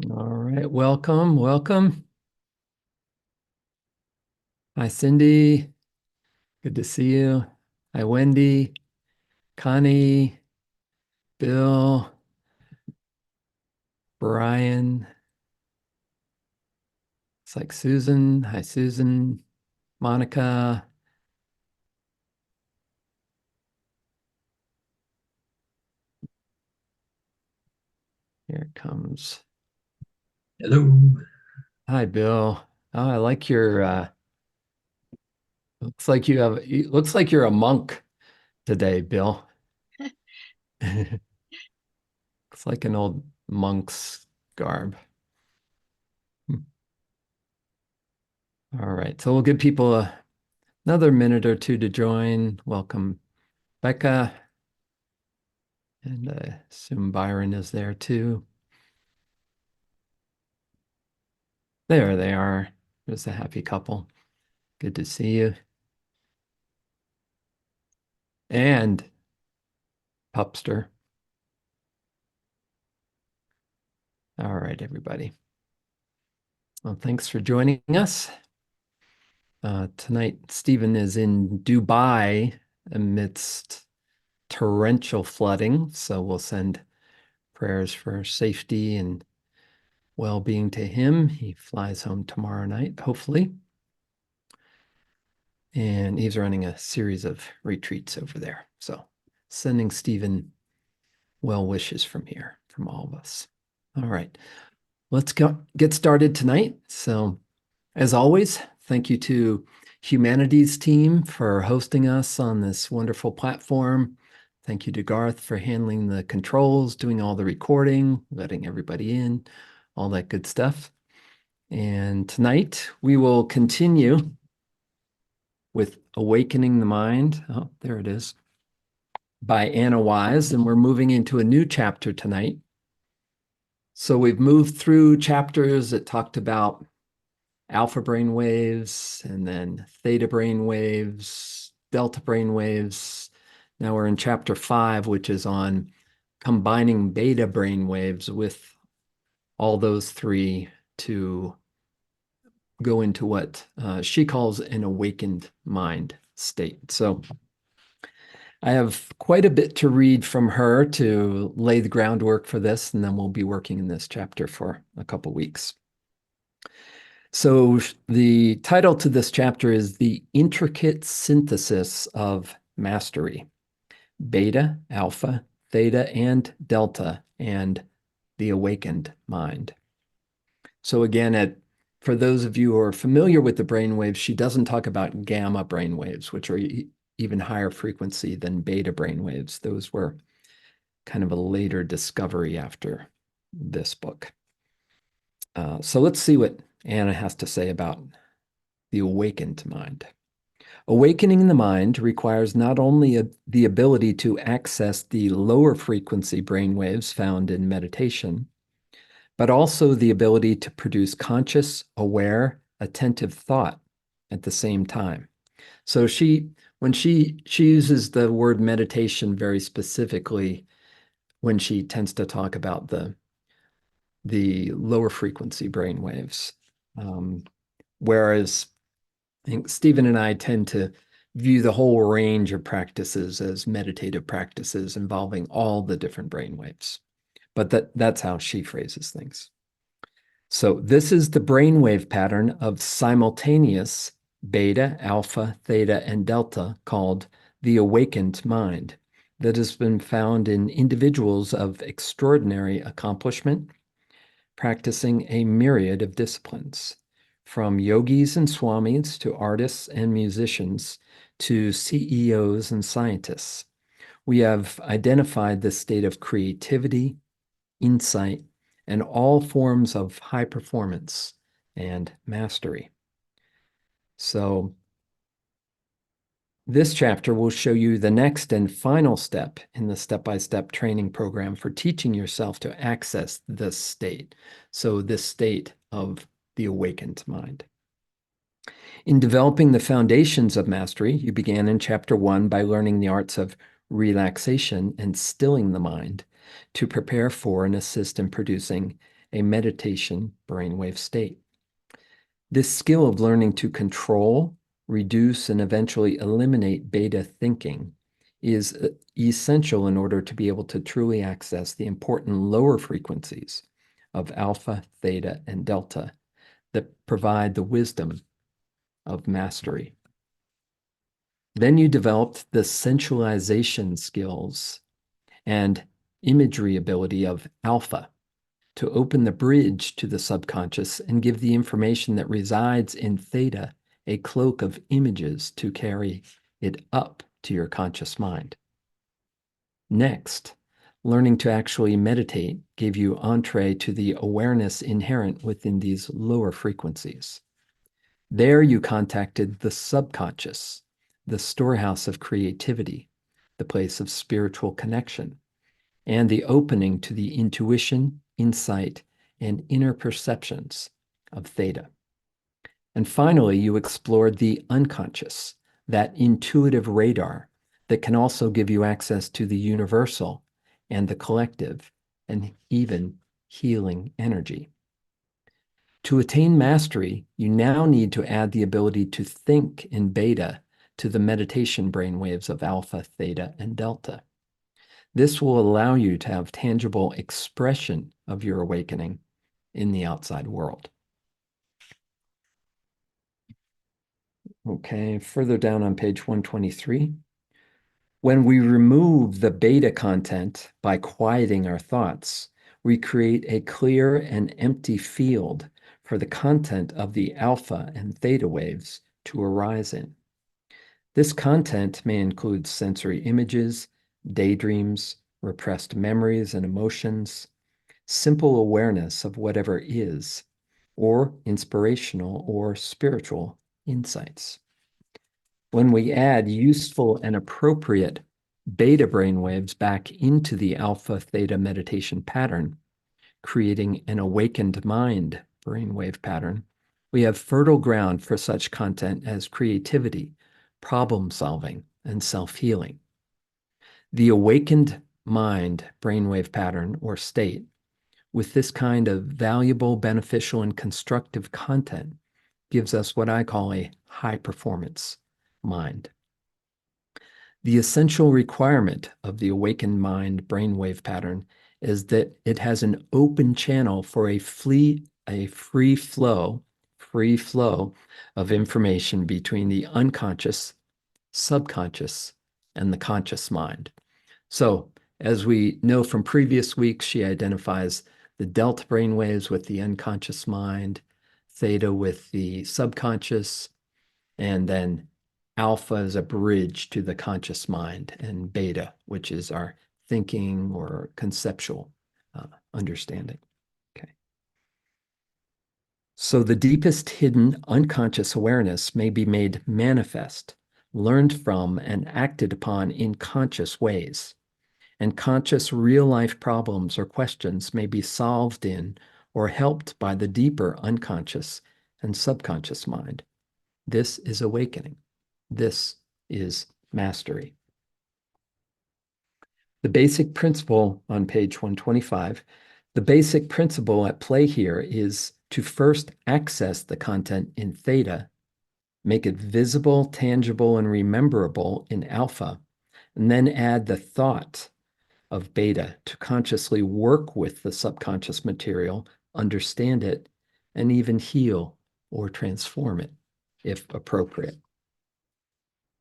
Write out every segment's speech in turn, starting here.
All right, welcome. Hi, Cindy. Good to see you. Hi, Wendy, Connie, Bill, Brian. It's like Susan. Hi, Susan, Monica. Here it comes. Hello. Hi, Bill. Oh, I like your looks like you're a monk today, Bill. Looks like an old monk's garb. All right, so we'll give people another minute or two to join. Welcome, Becca, and I assume Byron is there too. There they are. There's a happy couple. Good to see you. And Pupster. All right, everybody. Well, thanks for joining us. Tonight, Stephen is in Dubai amidst torrential flooding, so we'll send prayers for safety and well-being to him. He flies home tomorrow night, hopefully. And he's running a series of retreats over there. So sending Stephen well wishes from here, from all of us. All right, let's get started tonight. So as always, thank you to Humanities team for hosting us on this wonderful platform. Thank you to Garth for handling the controls, doing all the recording, letting everybody in, all that good stuff. And tonight we will continue with Awakening the Mind. Oh, there it is, by Anna Wise. And we're moving into a new chapter tonight. So we've moved through chapters that talked about alpha brain waves and then theta brain waves, delta brain waves. Now we're in chapter 5, which is on combining beta brain waves with all those three to go into what she calls an awakened mind state. So I have quite a bit to read from her to lay the groundwork for this, and then we'll be working in this chapter for a couple weeks. So the title to this chapter is The Intricate Synthesis of Mastery, Beta, Alpha, Theta, and Delta, and the Awakened Mind. So again, for those of you who are familiar with the brainwaves, she doesn't talk about gamma brainwaves, which are even higher frequency than beta brainwaves. Those were kind of a later discovery after this book. So let's see what Anna has to say about the awakened mind. Awakening the mind requires not only the ability to access the lower frequency brainwaves found in meditation, but also the ability to produce conscious, aware, attentive thought at the same time. So when she uses the word meditation very specifically, when she tends to talk about the lower frequency brain waves. Whereas I think Stephen and I tend to view the whole range of practices as meditative practices involving all the different brain waves. But that's how she phrases things. So this is the brainwave pattern of simultaneous beta, alpha, theta, and delta called the awakened mind that has been found in individuals of extraordinary accomplishment, practicing a myriad of disciplines, from yogis and swamis to artists and musicians to CEOs and scientists. We have identified this state of creativity, insight, and all forms of high performance and mastery. So this chapter will show you the next and final step in the step-by-step training program for teaching yourself to access this state. So this state of the awakened mind. In developing the foundations of mastery, you began in chapter 1 by learning the arts of relaxation and stilling the mind to prepare for and assist in producing a meditation brainwave state. This skill of learning to control, reduce, and eventually eliminate beta thinking is essential in order to be able to truly access the important lower frequencies of alpha, theta, and delta that provide the wisdom of mastery. Then you developed the sensualization skills and imagery ability of alpha to open the bridge to the subconscious and give the information that resides in theta a cloak of images to carry it up to your conscious mind. Next, learning to actually meditate gave you entree to the awareness inherent within these lower frequencies. There you contacted the subconscious, the storehouse of creativity, the place of spiritual connection, and the opening to the intuition, insight, and inner perceptions of theta. And finally, you explored the unconscious, that intuitive radar that can also give you access to the universal and the collective and even healing energy. To attain mastery, you now need to add the ability to think in beta to the meditation brainwaves of alpha, theta, and delta. This will allow you to have tangible expression of your awakening in the outside world. Okay, further down on page 123. When we remove the beta content by quieting our thoughts, we create a clear and empty field for the content of the alpha and theta waves to arise in. This content may include sensory images, daydreams, repressed memories and emotions, simple awareness of whatever is, or inspirational or spiritual insights. When we add useful and appropriate beta brainwaves back into the alpha theta meditation pattern, creating an awakened mind brainwave pattern, we have fertile ground for such content as creativity, problem solving, and self-healing. The awakened mind brainwave pattern or state, with this kind of valuable, beneficial, and constructive content, gives us what I call a high performance mind. The essential requirement of the awakened mind brainwave pattern is that it has an open channel for a free flow of information between the unconscious, subconscious, and the conscious mind. So, as we know from previous weeks, she identifies the delta brainwaves with the unconscious mind, theta with the subconscious, and then alpha is a bridge to the conscious mind, and beta, which is our thinking or conceptual understanding. Okay. So the deepest hidden unconscious awareness may be made manifest, learned from, and acted upon in conscious ways. And conscious real-life problems or questions may be solved in or helped by the deeper unconscious and subconscious mind. This is awakening. This is mastery. The basic principle on page 125, the basic principle at play here is to first access the content in theta, make it visible, tangible, and rememberable in alpha, and then add the thought of beta to consciously work with the subconscious material, understand it, and even heal or transform it if appropriate.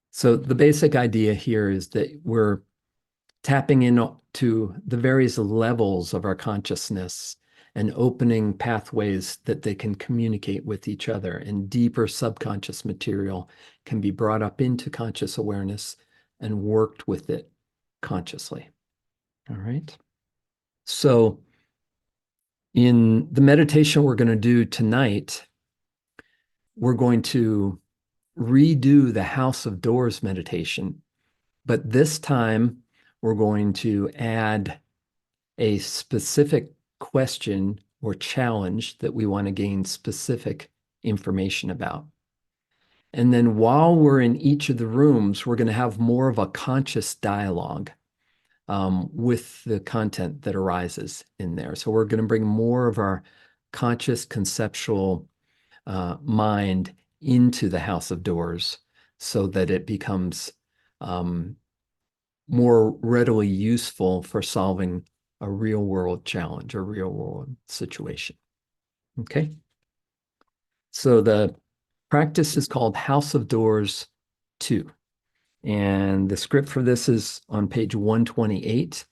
So the basic idea here is that we're tapping into the various levels of our consciousness and opening pathways that they can communicate with each other, and deeper subconscious material can be brought up into conscious awareness and worked with it consciously. All right. So in the meditation we're going to do tonight, we're going to redo the House of Doors meditation, but this time we're going to add a specific question or challenge that we want to gain specific information about. And then while we're in each of the rooms, we're going to have more of a conscious dialogue with the content that arises in there. So we're going to bring more of our conscious conceptual mind into the house of doors so that it becomes more readily useful for solving a real world challenge, a real world situation. Okay. So the practice is called House of Doors 2. And the script for this is on page 128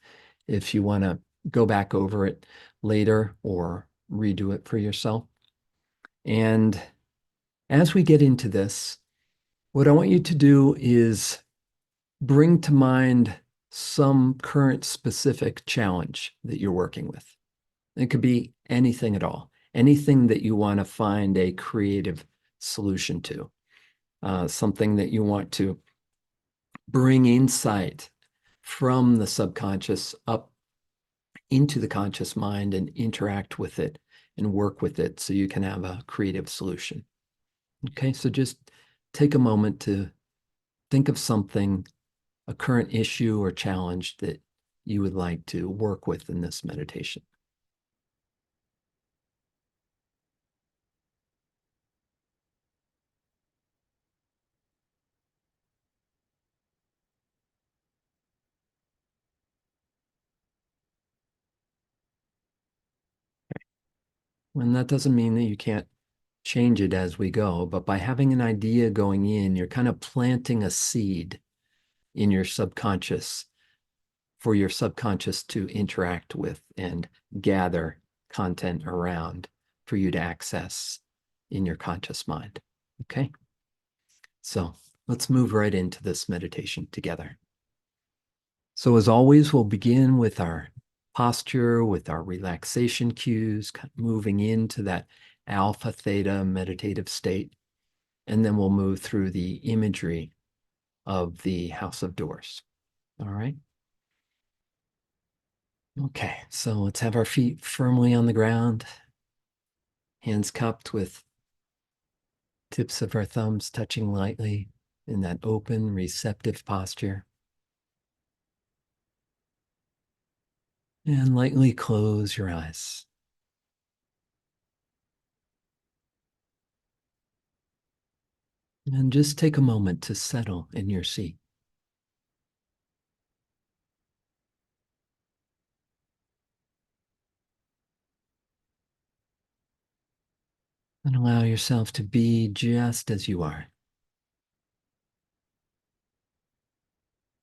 if you want to go back over it later or redo it for yourself. And as we get into this, what I want you to do is bring to mind some current specific challenge that you're working with. It could be anything at all, anything that you want to find a creative solution to, something that you want to bring insight from the subconscious up into the conscious mind and interact with it and work with it so you can have a creative solution. Okay, so just take a moment to think of something, a current issue or challenge that you would like to work with in this meditation. And that doesn't mean that you can't change it as we go, but by having an idea going in, you're kind of planting a seed in your subconscious for your subconscious to interact with and gather content around for you to access in your conscious mind. Okay? So let's move right into this meditation together. So, as always, we'll begin with our posture, with our relaxation cues, moving into that alpha theta meditative state. And then we'll move through the imagery of the House of Doors. All right. Okay, so let's have our feet firmly on the ground, hands cupped with tips of our thumbs touching lightly in that open, receptive posture. And lightly close your eyes. And just take a moment to settle in your seat. And allow yourself to be just as you are.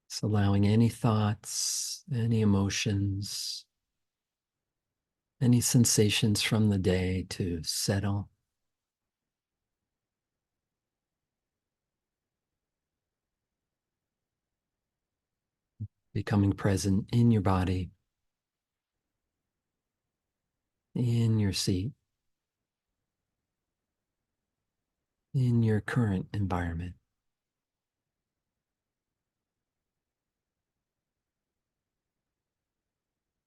So allowing any thoughts, any emotions, any sensations from the day to settle. Becoming present in your body, in your seat, in your current environment.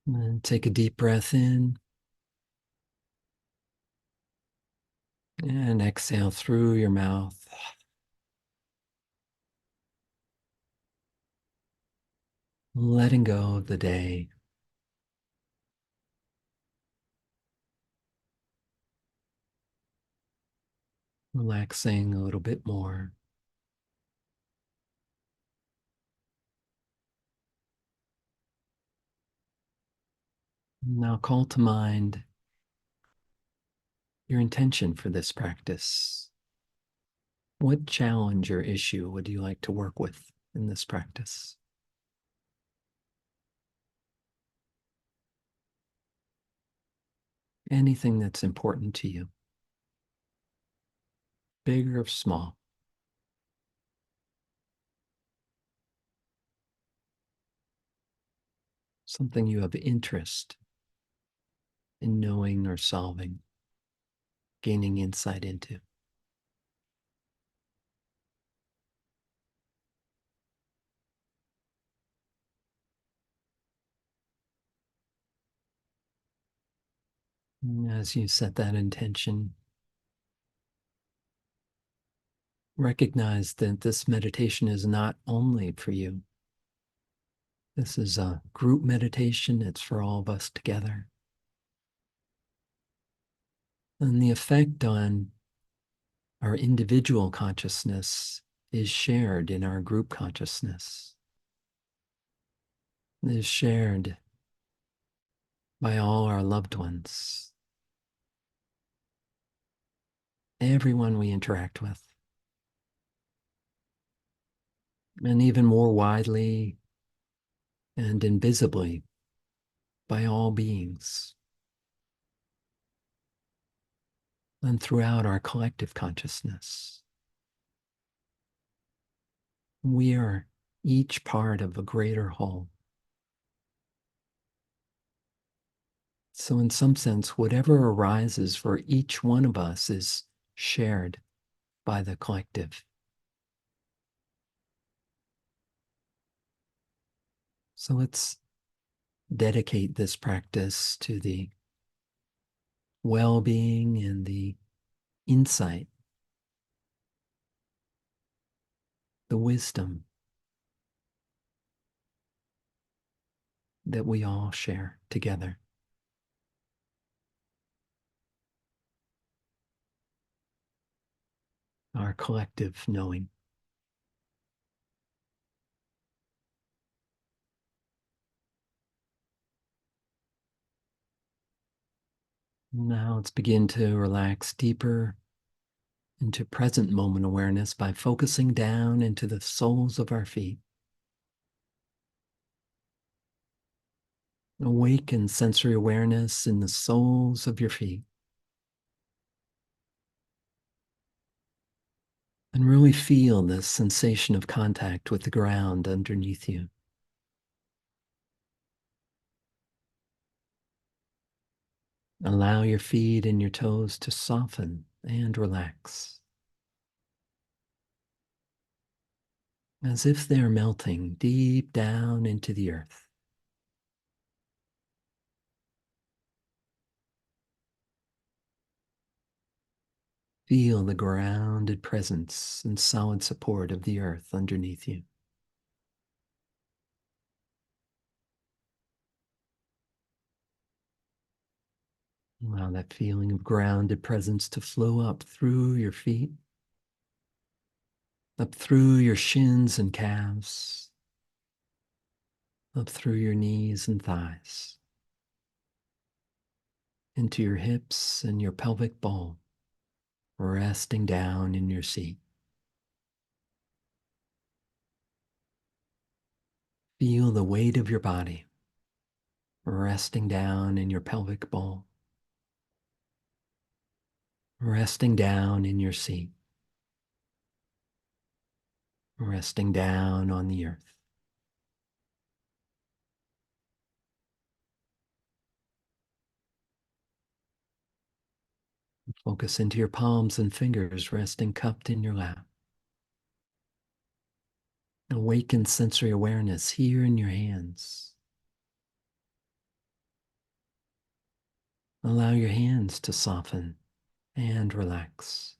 And take a deep breath in and exhale through your mouth. Letting go of the day. Relaxing a little bit more. Now call to mind your intention for this practice. What challenge or issue would you like to work with in this practice? Anything that's important to you, big or small. Something you have interest in knowing or solving, gaining insight into. And as you set that intention, recognize that this meditation is not only for you. This is a group meditation. It's for all of us together. And the effect on our individual consciousness is shared in our group consciousness. It is shared by all our loved ones, everyone we interact with, and even more widely and invisibly by all beings, and throughout our collective consciousness. We are each part of a greater whole. So in some sense, whatever arises for each one of us is shared by the collective. So let's dedicate this practice to the well-being and the insight, the wisdom that we all share together. Our collective knowing. Now let's begin to relax deeper into present moment awareness by focusing down into the soles of our feet. Awaken sensory awareness in the soles of your feet. And really feel this sensation of contact with the ground underneath you. Allow your feet and your toes to soften and relax, as if they're melting deep down into the earth. Feel the grounded presence and solid support of the earth underneath you. Allow that feeling of grounded presence to flow up through your feet, up through your shins and calves, up through your knees and thighs, into your hips and your pelvic bowl, resting down in your seat. Feel the weight of your body resting down in your pelvic bowl, resting down in your seat, resting down on the earth. Focus into your palms and fingers resting cupped in your lap. Awaken sensory awareness here in your hands. Allow your hands to soften and relax,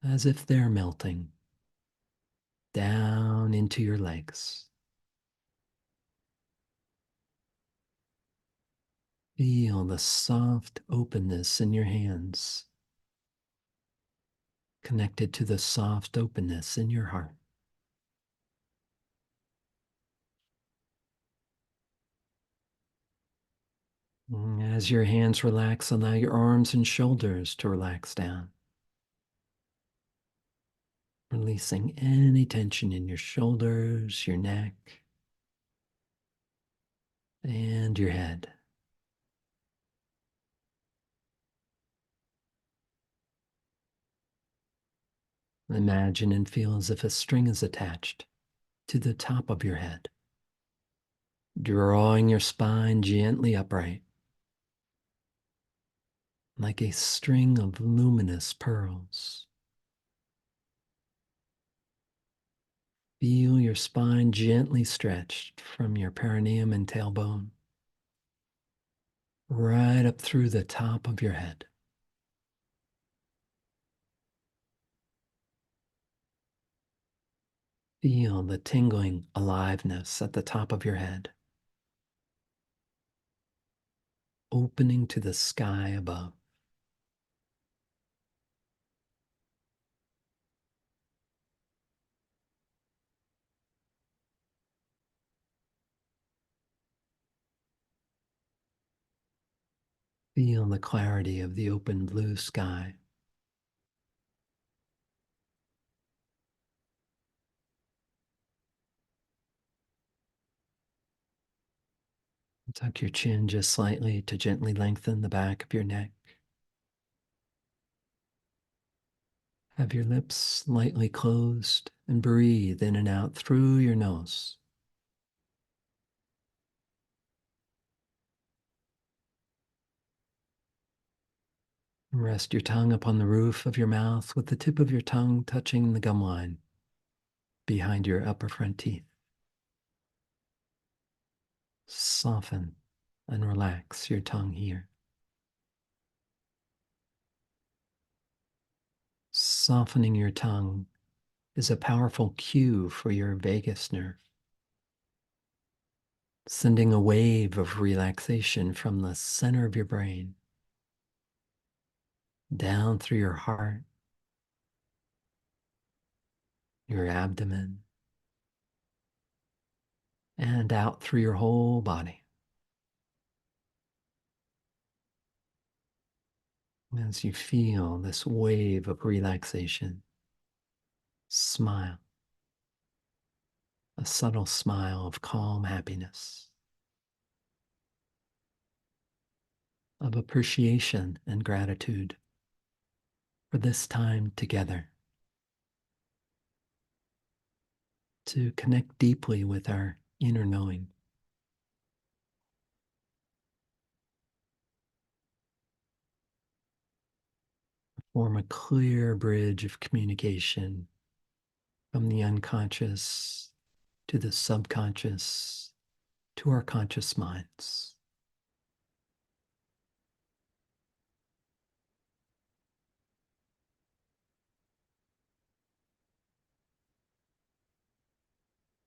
as if they're melting down into your legs. Feel the soft openness in your hands, connected to the soft openness in your heart. As your hands relax, allow your arms and shoulders to relax down, releasing any tension in your shoulders, your neck, and your head. Imagine and feel as if a string is attached to the top of your head, drawing your spine gently upright, like a string of luminous pearls. Feel your spine gently stretched from your perineum and tailbone, right up through the top of your head. Feel the tingling aliveness at the top of your head, opening to the sky above. Feel the clarity of the open blue sky. Tuck your chin just slightly to gently lengthen the back of your neck. Have your lips lightly closed and breathe in and out through your nose. Rest your tongue upon the roof of your mouth with the tip of your tongue touching the gum line behind your upper front teeth. Soften and relax your tongue here. Softening your tongue is a powerful cue for your vagus nerve, sending a wave of relaxation from the center of your brain down through your heart, your abdomen, and out through your whole body. As you feel this wave of relaxation, smile, a subtle smile of calm happiness, of appreciation and gratitude for this time together, to connect deeply with our inner knowing. Form a clear bridge of communication from the unconscious to the subconscious to our conscious minds.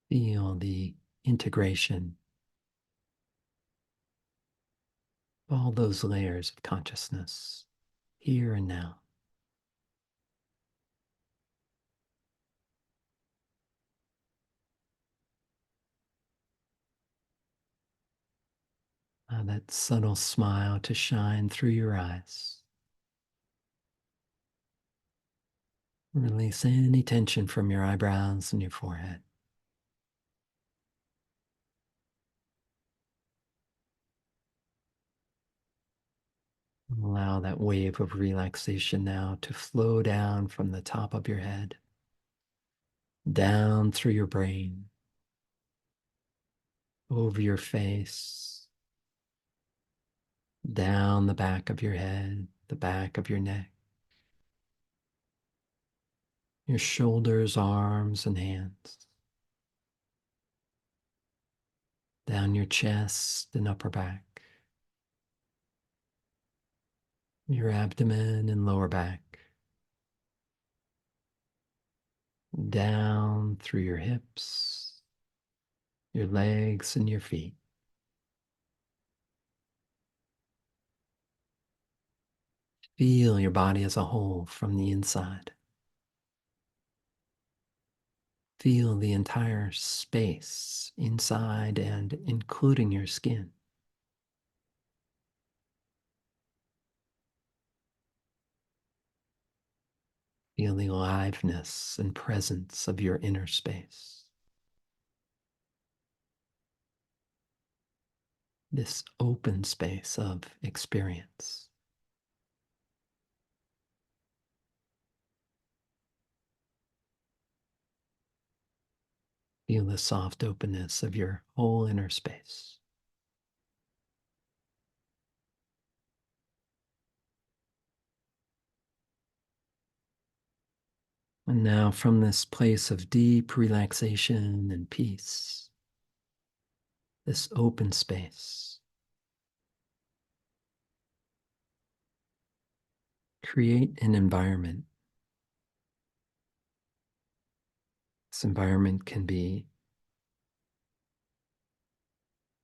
Feel the integration of all those layers of consciousness here and now. That subtle smile to shine through your eyes. Release any tension from your eyebrows and your forehead. Allow that wave of relaxation now to flow down from the top of your head, down through your brain, over your face, down the back of your head, the back of your neck, your shoulders, arms, and hands, down your chest and upper back, your abdomen and lower back, down through your hips, your legs, and your feet. Feel your body as a whole from the inside. Feel the entire space inside and including your skin. Feel the aliveness and presence of your inner space. This open space of experience. Feel the soft openness of your whole inner space. And now, from this place of deep relaxation and peace, this open space, create an environment This environment can be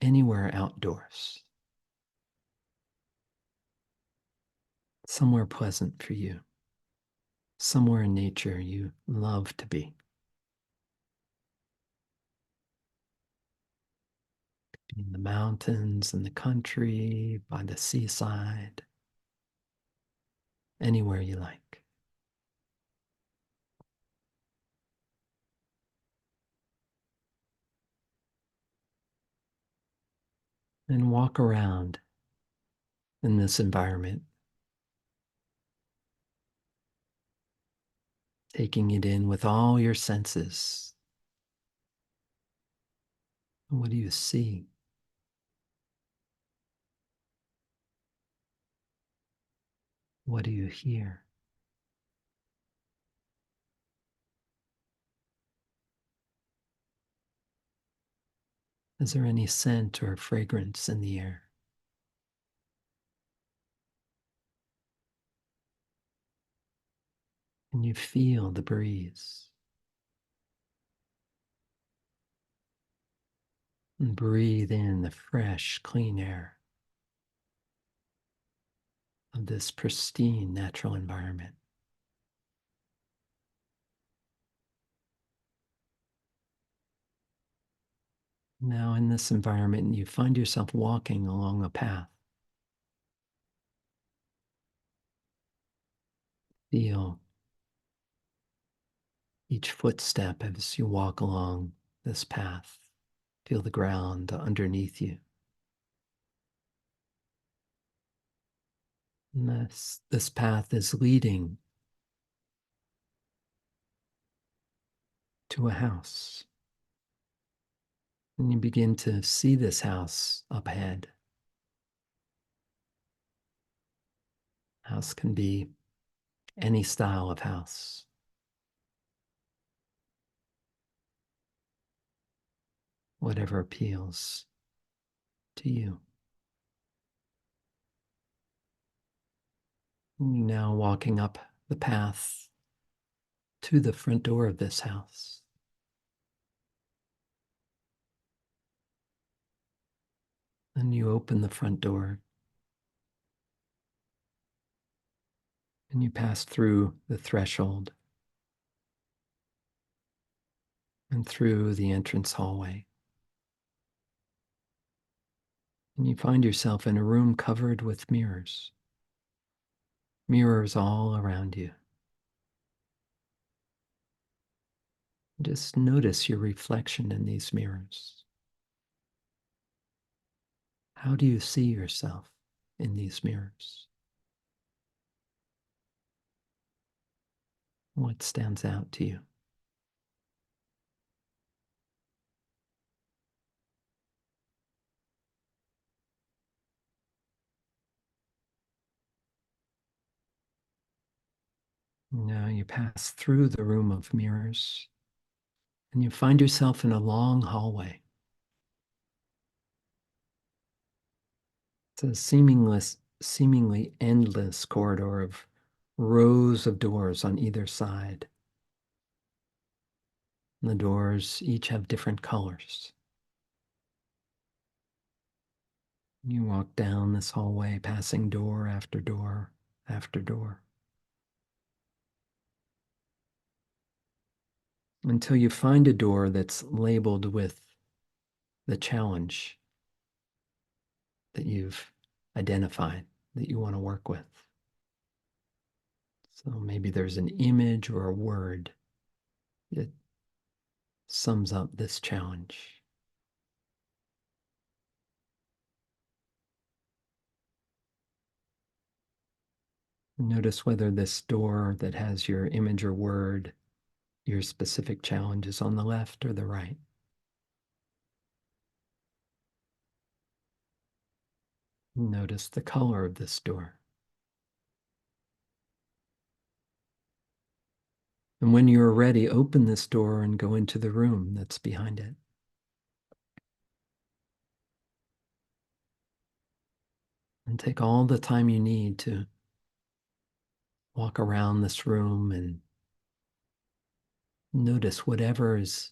anywhere outdoors, somewhere pleasant for you, somewhere in nature you love to be. In the mountains, in the country, by the seaside, anywhere you like. And walk around in this environment, taking it in with all your senses. What do you see? What do you hear? Is there any scent or fragrance in the air? Can you feel the breeze? And breathe in the fresh, clean air of this pristine natural environment. Now, in this environment, you find yourself walking along a path. Feel each footstep as you walk along this path. Feel the ground underneath you. And this path is leading to a house. And you begin to see this house up ahead. House can be any style of house. Whatever appeals to you. You're now walking up the path to the front door of this house. And you open the front door. And you pass through the threshold and through the entrance hallway. And you find yourself in a room covered with mirrors. Mirrors all around you. Just notice your reflection in these mirrors. How do you see yourself in these mirrors? What stands out to you? Now you pass through the room of mirrors and you find yourself in a long hallway. It's a seemingly endless corridor of rows of doors on either side. And the doors each have different colors. You walk down this hallway, passing door after door after door, until you find a door that's labeled with the challenge that you've identified that you want to work with. So maybe there's an image or a word that sums up this challenge. Notice whether this door that has your image or word, your specific challenge, is on the left or the right. Notice the color of this door. And when you're ready, open this door and go into the room that's behind it. And take all the time you need to walk around this room and Notice whatever is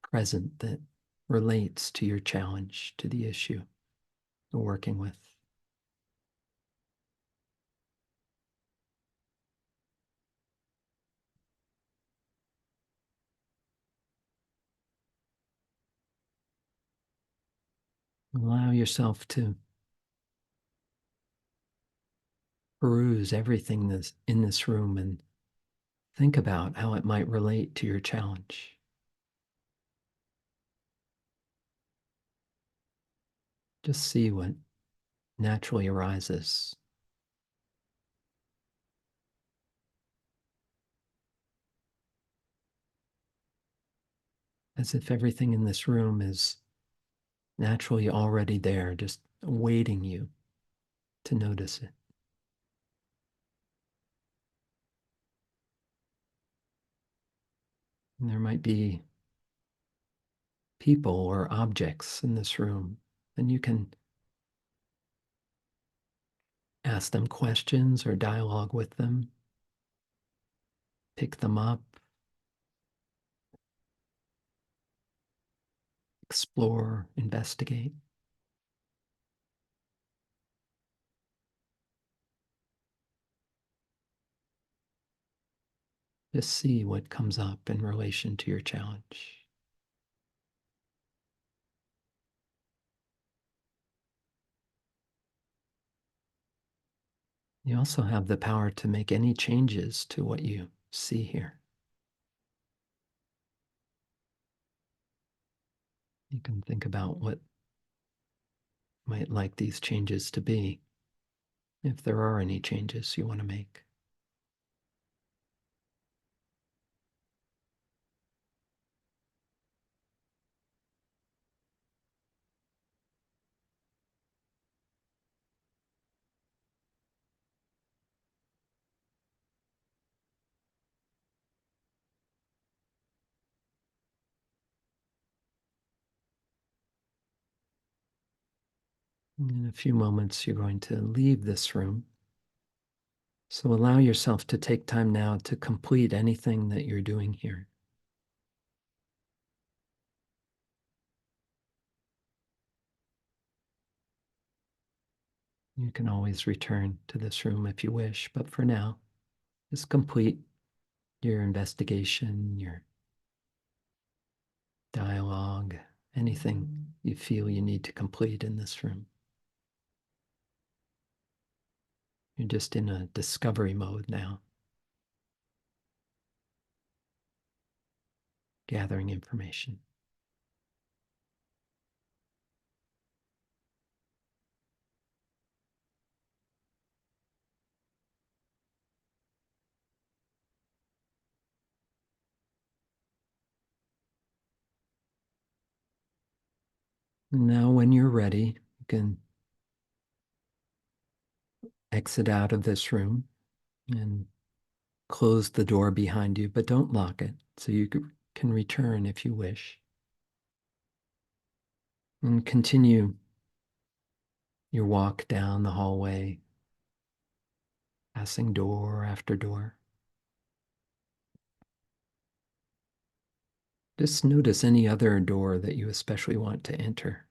present that relates to your challenge, to the issue you're working with. Allow yourself to peruse everything that's in this room and think about how it might relate to your challenge. Just see what naturally arises. As if everything in this room is naturally already there, just awaiting you to notice it. And there might be people or objects in this room, and you can ask them questions or dialogue with them, pick them up, explore, investigate. Just see what comes up in relation to your challenge. You also have the power to make any changes to what you see here. You can think about what might like these changes to be, if there are any changes you want to make. In a few moments, you're going to leave this room. So allow yourself to take time now to complete anything that you're doing here. You can always return to this room if you wish, but for now, just complete your investigation, your dialogue, anything you feel you need to complete in this room. You're just in a discovery mode now, gathering information. And now, when you're ready, you can exit out of this room and close the door behind you, but don't lock it, so you can return if you wish. And continue your walk down the hallway, passing door after door. Just notice any other door that you especially want to enter.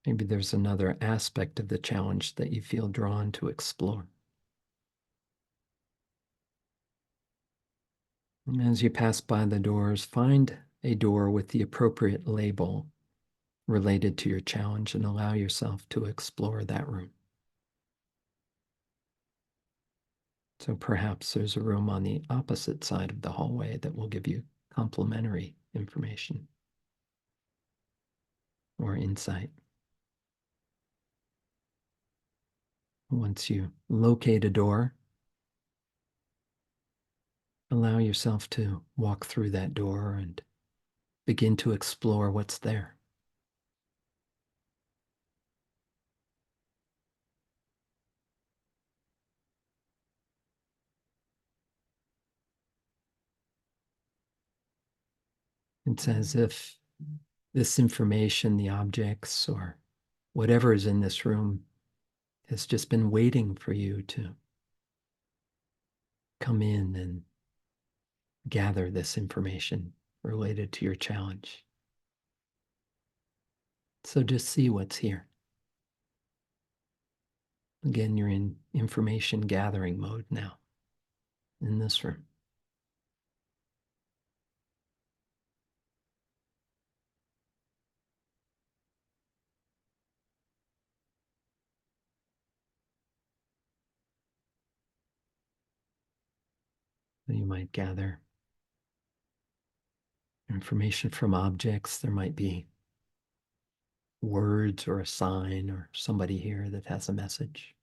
Maybe there's another aspect of the challenge that you feel drawn to explore. And as you pass by the doors, find a door with the appropriate label related to your challenge and allow yourself to explore that room. So perhaps there's a room on the opposite side of the hallway that will give you complementary information or insight. Once you locate a door, allow yourself to walk through that door and begin to explore what's there. It's as if this information, the objects, or whatever is in this room, has just been waiting for you to come in and gather this information related to your challenge. So just see what's here. Again, you're in information gathering mode now in this room. You might gather information from objects. There might be words or a sign or somebody here that has a message.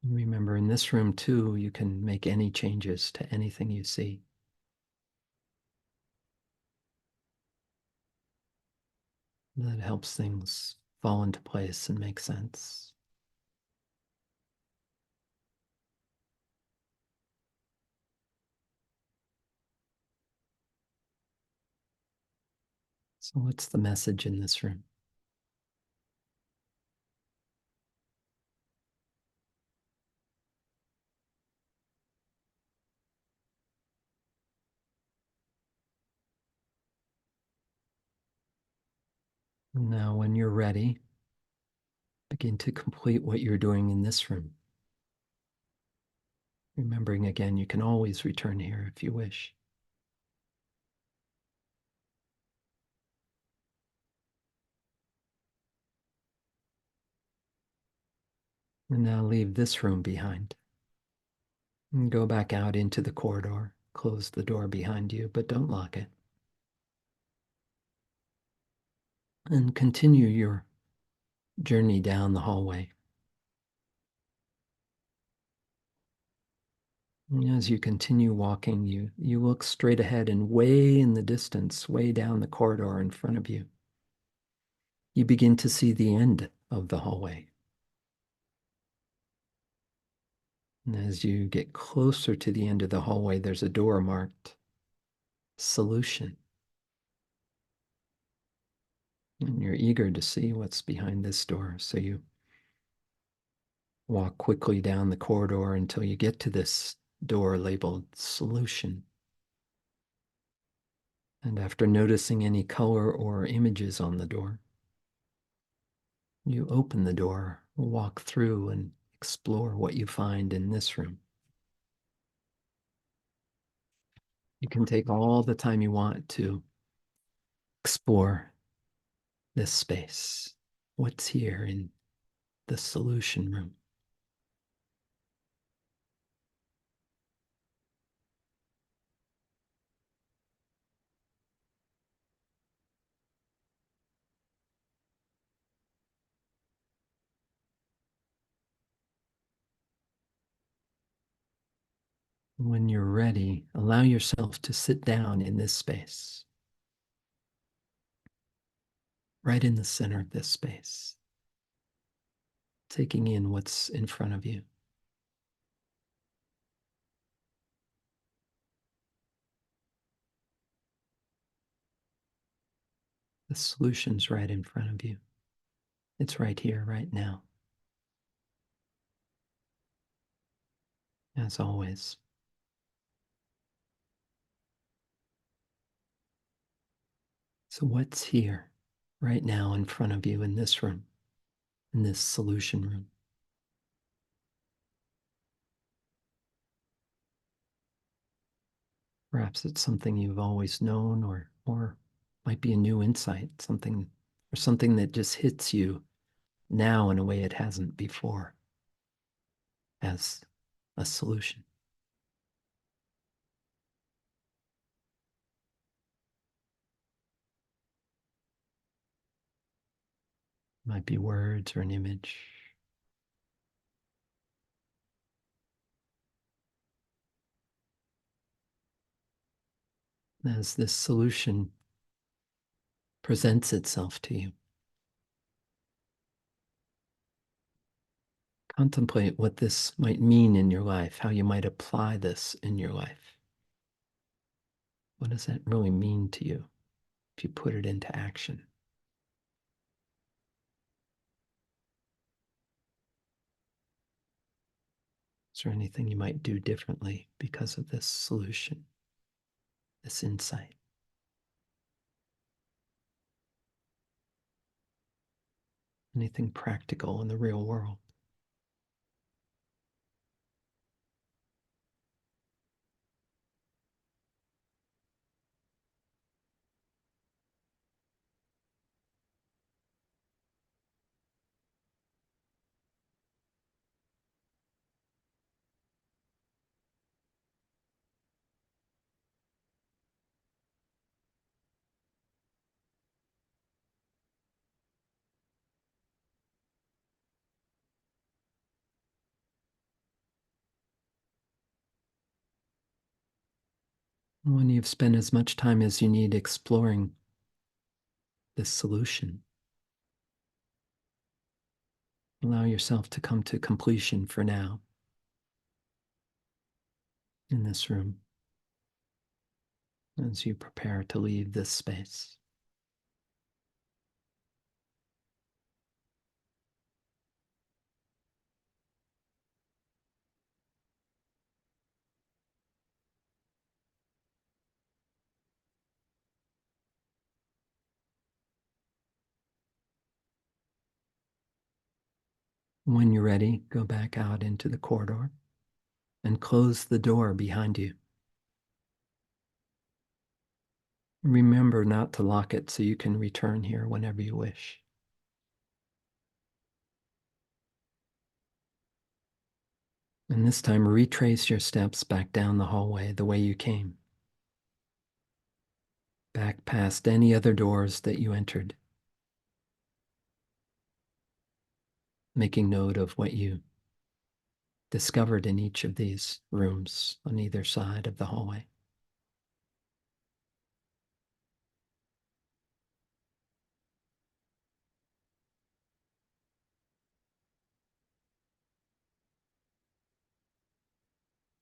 Remember, in this room too, you can make any changes to anything you see. That helps things fall into place and make sense. So what's the message in this room? Now, when you're ready, begin to complete what you're doing in this room. Remembering again, you can always return here if you wish. And now leave this room behind. And go back out into the corridor. Close the door behind you, but don't lock it. And continue your journey down the hallway. And as you continue walking, you look straight ahead, and way in the distance, way down the corridor in front of you, you begin to see the end of the hallway. And as you get closer to the end of the hallway, there's a door marked solution. And you're eager to see what's behind this door. So you walk quickly down the corridor until you get to this door labeled solution. And after noticing any color or images on the door, you open the door, walk through, and explore what you find in this room. You can take all the time you want to explore this space. What's here in the solution room? When you're ready, allow yourself to sit down in this space, right in the center of this space, taking in what's in front of you. The solution's right in front of you. It's right here, right now. As always. So what's here, right now in front of you in this room, in this solution room? Perhaps it's something you've always known, or might be a new insight, something that just hits you now in a way it hasn't before as a solution. Might be words or an image. As this solution presents itself to you, contemplate what this might mean in your life, how you might apply this in your life. What does that really mean to you if you put it into action? Is there anything you might do differently because of this solution, this insight? Anything practical in the real world? When you've spent as much time as you need exploring this solution, allow yourself to come to completion for now in this room as you prepare to leave this space. When you're ready, go back out into the corridor and close the door behind you. Remember not to lock it so you can return here whenever you wish. And this time, retrace your steps back down the hallway the way you came, back past any other doors that you entered, making note of what you discovered in each of these rooms on either side of the hallway.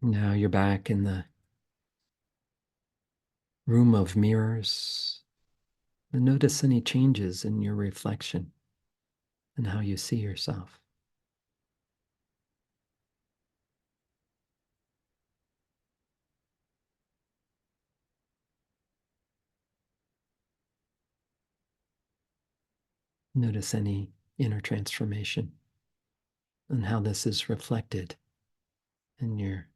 Now you're back in the room of mirrors. And notice any changes in your reflection and how you see yourself. Notice any inner transformation and how this is reflected in your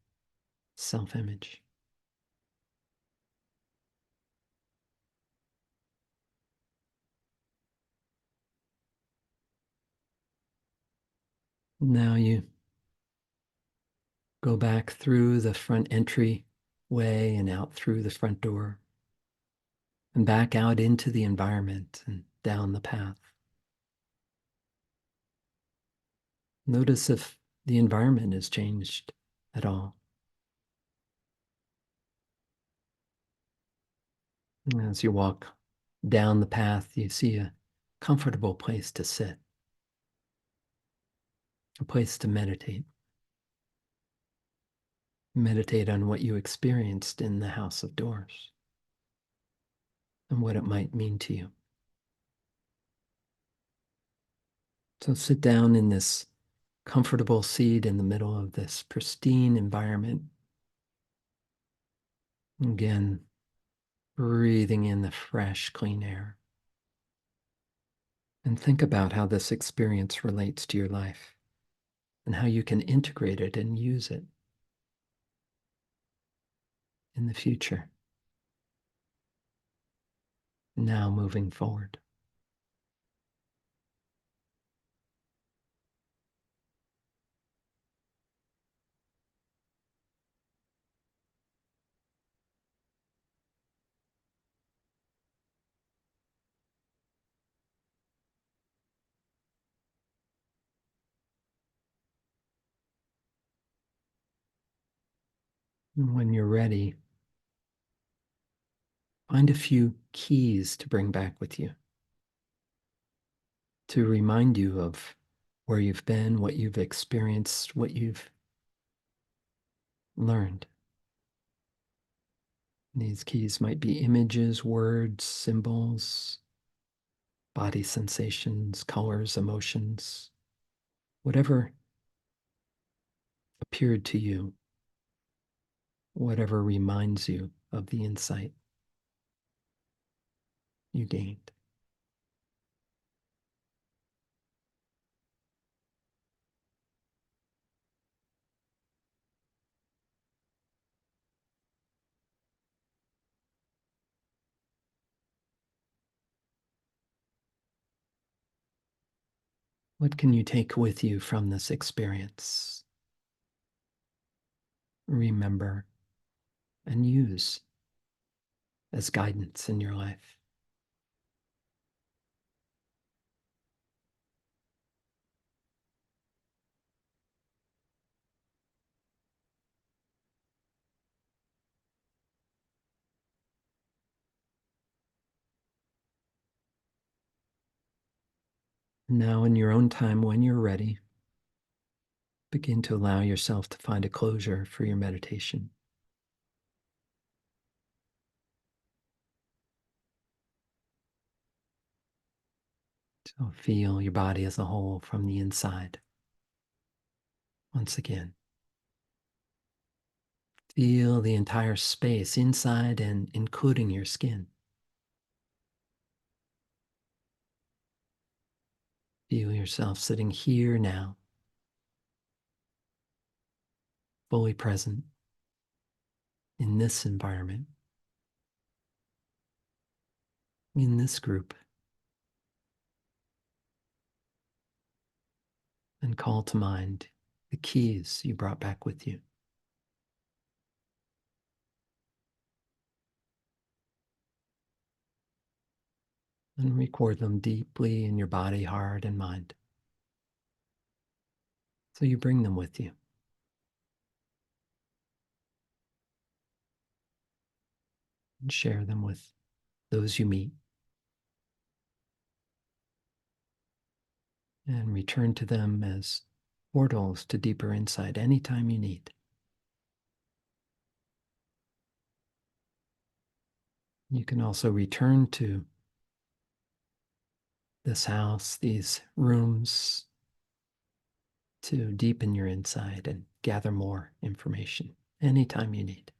self-image. Now you go back through the front entry way and out through the front door and back out into the environment and down the path. Notice if the environment has changed at all. As you walk down the path, you see a comfortable place to sit, a place to meditate. Meditate on what you experienced in the House of Doors and what it might mean to you. So sit down in this comfortable seat in the middle of this pristine environment. Again, breathing in the fresh, clean air. And think about how this experience relates to your life and how you can integrate it and use it in the future. Now moving forward. And when you're ready, find a few keys to bring back with you to remind you of where you've been, what you've experienced, what you've learned. These keys might be images, words, symbols, body sensations, colors, emotions, whatever appeared to you, whatever reminds you of the insight you gained. What can you take with you from this experience? Remember and use as guidance in your life. Now, in your own time, when you're ready, begin to allow yourself to find a closure for your meditation. So feel your body as a whole from the inside. Once again, feel the entire space inside and including your skin. Feel yourself sitting here now, fully present in this environment, in this group, and call to mind the keys you brought back with you. And record them deeply in your body, heart, and mind. So you bring them with you. And share them with those you meet. And return to them as portals to deeper insight anytime you need. You can also return to this house, these rooms, to deepen your insight and gather more information anytime you need.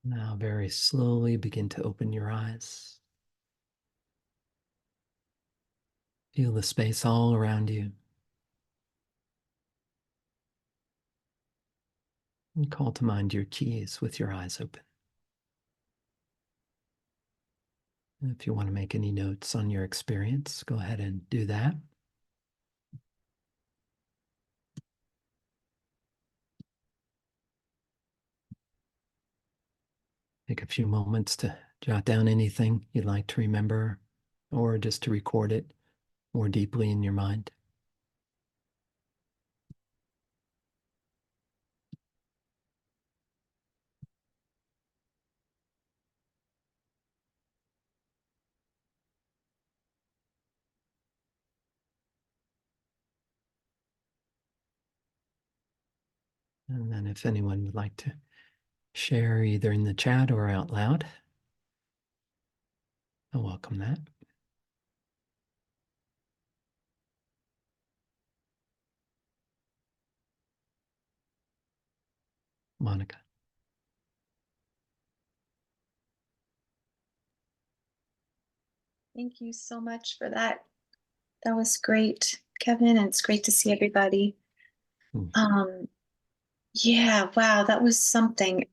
Now, very slowly begin to open your eyes. Feel the space all around you. And call to mind your keys with your eyes open. And if you want to make any notes on your experience, go ahead and do that. Take a few moments to jot down anything you'd like to remember or just to record it more deeply in your mind. And then if anyone would like to share either in the chat or out loud, I welcome that. Monica. Thank you so much for that. That was great, Kevin, and it's great to see everybody. Yeah, wow, that was something.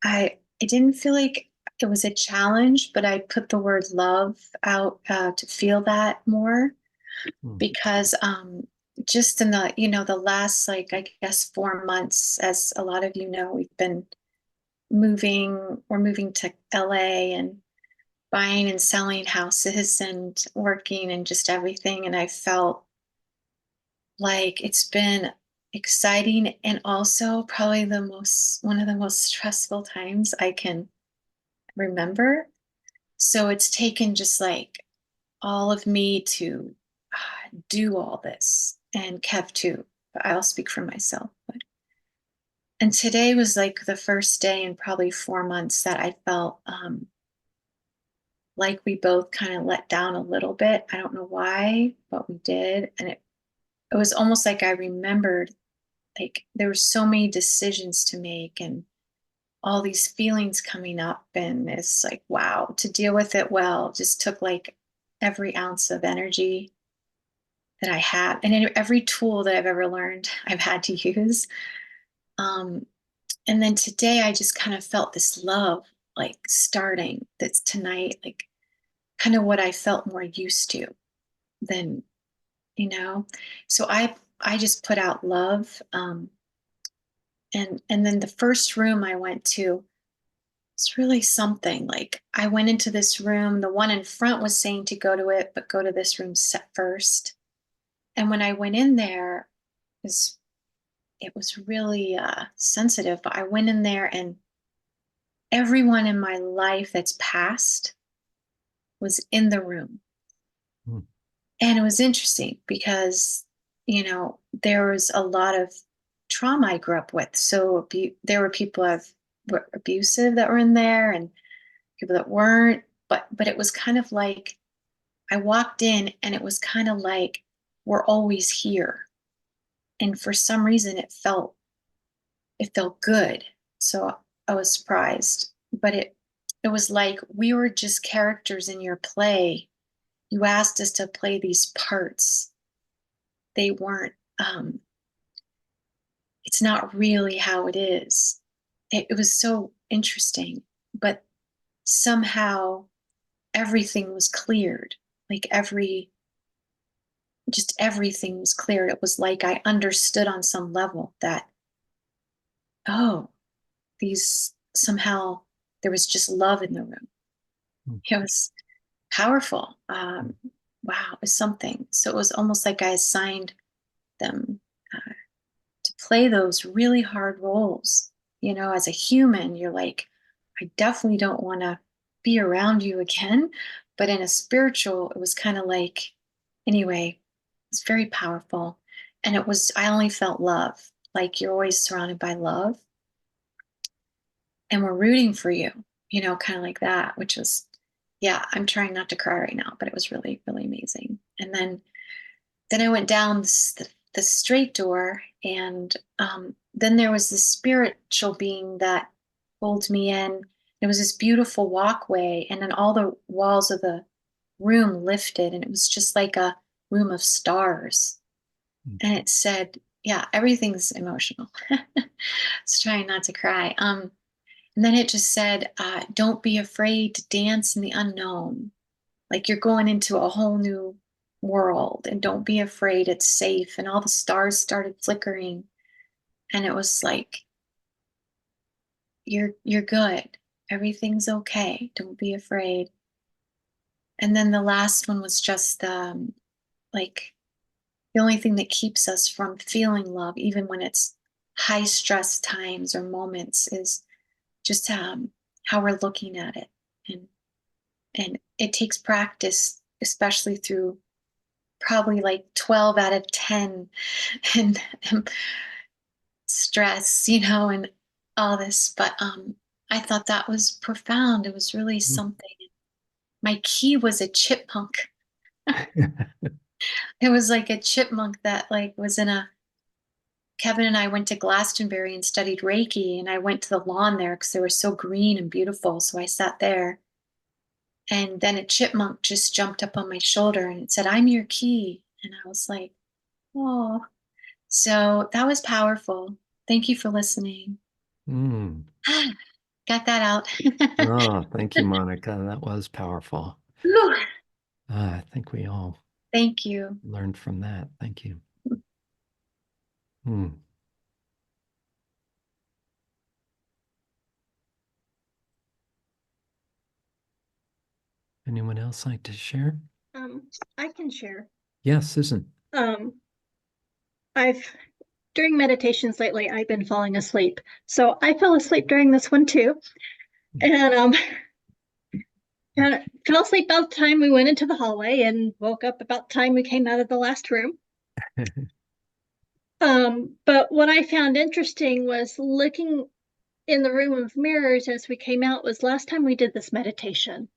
I didn't feel like it was a challenge, but I put the word love out to feel that more because just in the last, like, I guess 4 months, as a lot of you know, we've been we're moving to LA and buying and selling houses and working and just everything. And I felt like it's been exciting and also probably one of the most stressful times I can remember. So it's taken just like all of me to do all this, and Kev too, but I'll speak for myself. And today was like the first day in probably 4 months that I felt like we both kind of let down a little bit. I don't know why, but we did. And it was almost like I remembered, like there were so many decisions to make and all these feelings coming up. And it's like, wow, to deal with it well just took like every ounce of energy that I had. And every tool that I've ever learned, I've had to use. And then today I just kind of felt this love like starting that's tonight, like kind of what I felt more used to than, you know. So I just put out love. And then the first room I went to, it's really something. Like I went into this room, the one in front was saying to go to it, but go to this room first. And when I went in there, it was really sensitive, but I went in there and everyone in my life that's passed was in the room. Hmm. And it was interesting because, there was a lot of trauma I grew up with. So there were people that were abusive that were in there and people that weren't. But it was kind of like I walked in and it was kind of like we're always here. And for some reason it felt good. So I was surprised. But it was like we were just characters in your play. You asked us to play these parts. They weren't, it's not really how it is. It was so interesting, but somehow everything was cleared. Like just everything was cleared. It was like I understood on some level that, oh, somehow there was just love in the room. It was powerful. Wow, it was something. So it was almost like I assigned them to play those really hard roles. As a human, you're like, I definitely don't want to be around you again. But in a spiritual, it was kind of like, anyway, it's very powerful. And I only felt love. Like you're always surrounded by love. And we're rooting for you, kind of like that, which was, yeah, I'm trying not to cry right now, but it was really, really amazing. And then I went down the straight door, and then there was this spiritual being that pulled me in. It was this beautiful walkway, and then all the walls of the room lifted, and it was just like a room of stars. And it said, yeah, everything's emotional. It's trying not to cry. And then it just said, don't be afraid to dance in the unknown. Like you're going into a whole new world, and don't be afraid, it's safe. And all the stars started flickering, and it was like, you're good, everything's okay, don't be afraid. And then the last one was just like the only thing that keeps us from feeling love, even when it's high stress times or moments, is just how we're looking at it. And it takes practice, especially through probably like 12 out of 10 and stress, and all this. But I thought that was profound. It was really something. My key was a chipmunk. It was like a chipmunk that like was Kevin and I went to Glastonbury and studied Reiki, and I went to the lawn there because they were so green and beautiful. So I sat there, and then a chipmunk just jumped up on my shoulder and it said, "I'm your key." And I was like, oh. So that was powerful. Thank you for listening. Mm. Got that out. Oh, thank you, Monica. That was powerful. I think we all Thank you. learned from that. Thank you. Hmm. Anyone else like to share? I can share. Yes, Susan. During meditations lately, I've been falling asleep. So I fell asleep during this one too. And kind of fell asleep about the time we went into the hallway and woke up about the time we came out of the last room. But what I found interesting was looking in the room of mirrors as we came out was last time we did this meditation.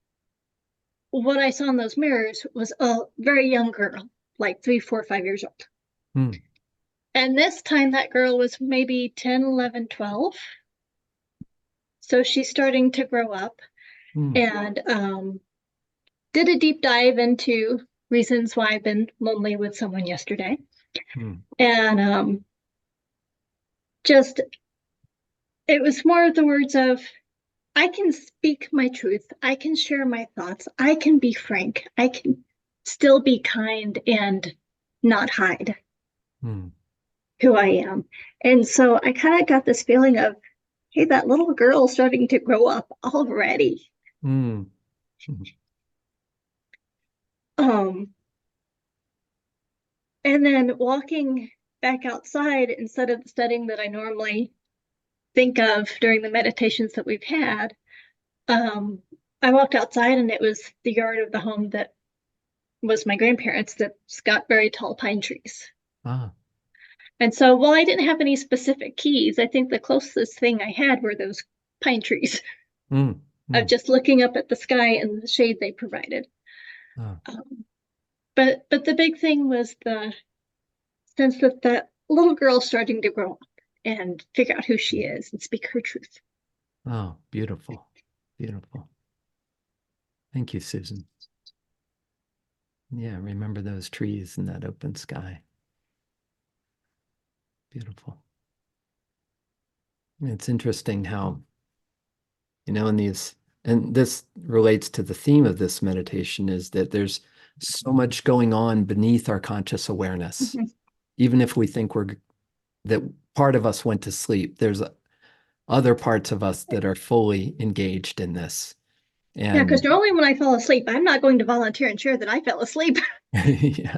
What I saw in those mirrors was a very young girl, like 3, 4, 5 years old. Hmm. And this time that girl was maybe 10, 11, 12. So she's starting to grow up and did a deep dive into reasons why I've been lonely with someone yesterday. And just, it was more of the words of, I can speak my truth. I can share my thoughts. I can be frank. I can still be kind and not hide who I am. And so I kind of got this feeling of, hey, that little girl starting to grow up already. And then walking back outside, instead of the setting that I normally think of during the meditations that we've had, I walked outside and it was the yard of the home that was my grandparents that's got very tall pine trees. And so while I didn't have any specific keys, I think the closest thing I had were those pine trees of just looking up at the sky and the shade they provided. But the big thing was the sense that that little girl's starting to grow up and figure out who she is and speak her truth. Oh, beautiful. Beautiful. Thank you, Susan. Yeah, remember those trees and that open sky. Beautiful. It's interesting how, in these, and this relates to the theme of this meditation, is that there's so much going on beneath our conscious awareness. Even if we think that part of us went to sleep, there's other parts of us that are fully engaged in this. And yeah, because normally when I fall asleep, I'm not going to volunteer and share that I fell asleep. Yeah.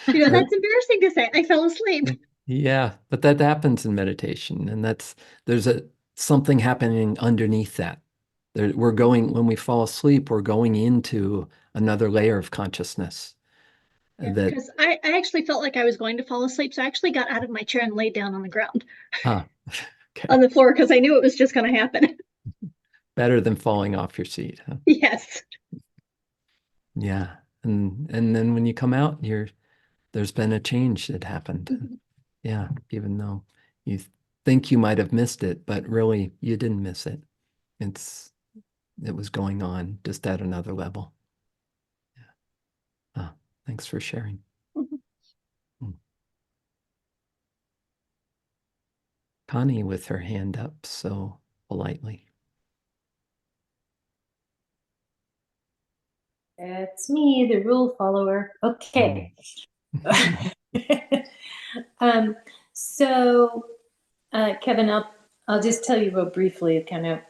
That's embarrassing to say. I fell asleep. Yeah, but that happens in meditation, and there's something happening underneath that. When we fall asleep, we're going into another layer of consciousness. Because I actually felt like I was going to fall asleep, so I actually got out of my chair and laid down on the ground okay. on the floor because I knew it was just going to happen. Better than falling off your seat, huh? Yes. Yeah, and then when you come out, there's been a change that happened. Yeah, even though you think you might have missed it, but really you didn't miss it. It was going on just at another level. Yeah. Thanks for sharing. Connie with her hand up so politely. It's me, the rule follower. Okay. So, Kevin, I'll just tell you real briefly kind of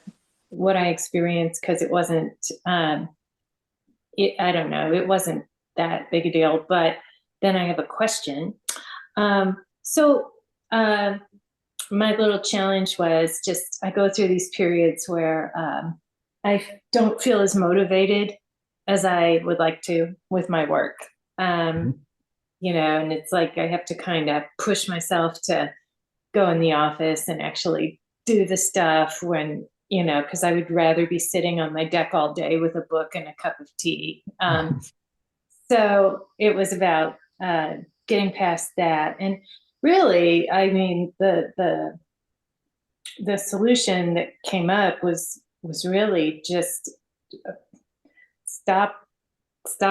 what I experienced, because it wasn't, I don't know, it wasn't that big a deal, but then I have a question. My little challenge was just, I go through these periods where I don't feel as motivated as I would like to with my work. And it's like I have to kind of push myself to go in the office and actually do the stuff when, because I would rather be sitting on my deck all day with a book and a cup of tea. So it was about getting past that. And really, I mean, the solution that came up was really just stop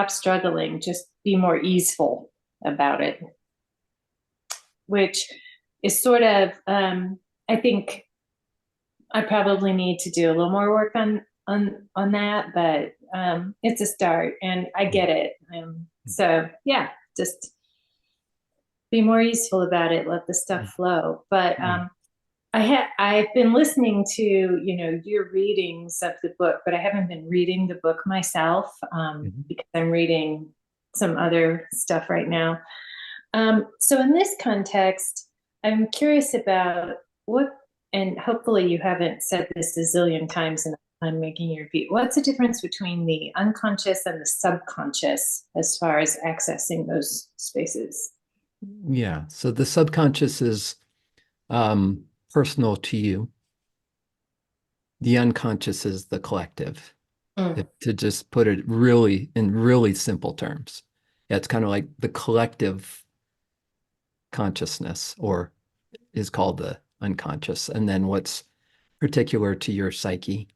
struggling, just be more easeful about it, which is sort of, I think I probably need to do a little more work on that, but it's a start and I get it. So yeah, just be more easeful about it, let the stuff flow. But I've been listening to, your readings of the book, but I haven't been reading the book myself because I'm reading some other stuff right now. So in this context, I'm curious about what, and hopefully you haven't said this a zillion times in I'm making you repeat. What's the difference between the unconscious and the subconscious as far as accessing those spaces? Yeah. So the subconscious is personal to you. The unconscious is the collective. To just put it really in really simple terms. Yeah, it's kind of like the collective consciousness, or is called the unconscious. And then what's particular to your psyche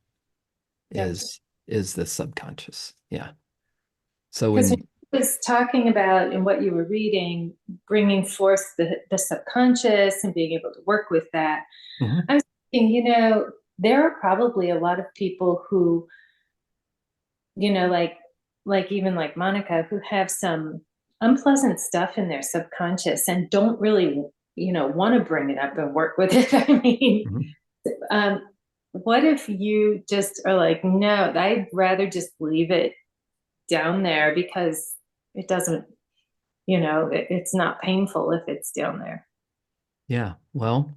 is the subconscious. Yeah. So Because when when you was talking about in what you were reading, bringing forth the subconscious and being able to work with that, I was thinking, there are probably a lot of people who, like even like Monica, who have some unpleasant stuff in their subconscious and don't really, want to bring it up and work with it. I mean, what if you just are like, no, I'd rather just leave it down there because it doesn't, it's not painful if it's down there. Yeah, well,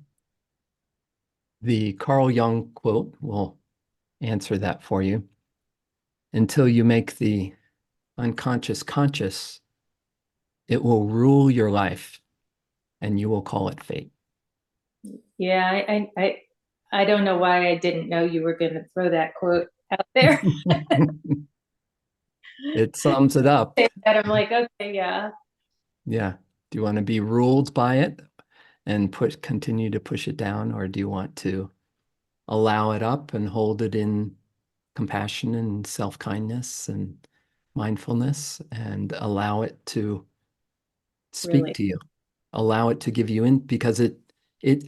the Carl Jung quote will answer that for you. Until you make the unconscious conscious, it will rule your life and you will call it fate. Yeah, I don't know why I didn't know you were going to throw that quote out there. It sums it up. And I'm like, okay, yeah. Yeah. Do you want to be ruled by it and continue to push it down, or do you want to allow it up and hold it in compassion and self-kindness and mindfulness, and allow it to speak Really? to you, allow it to give you in, because it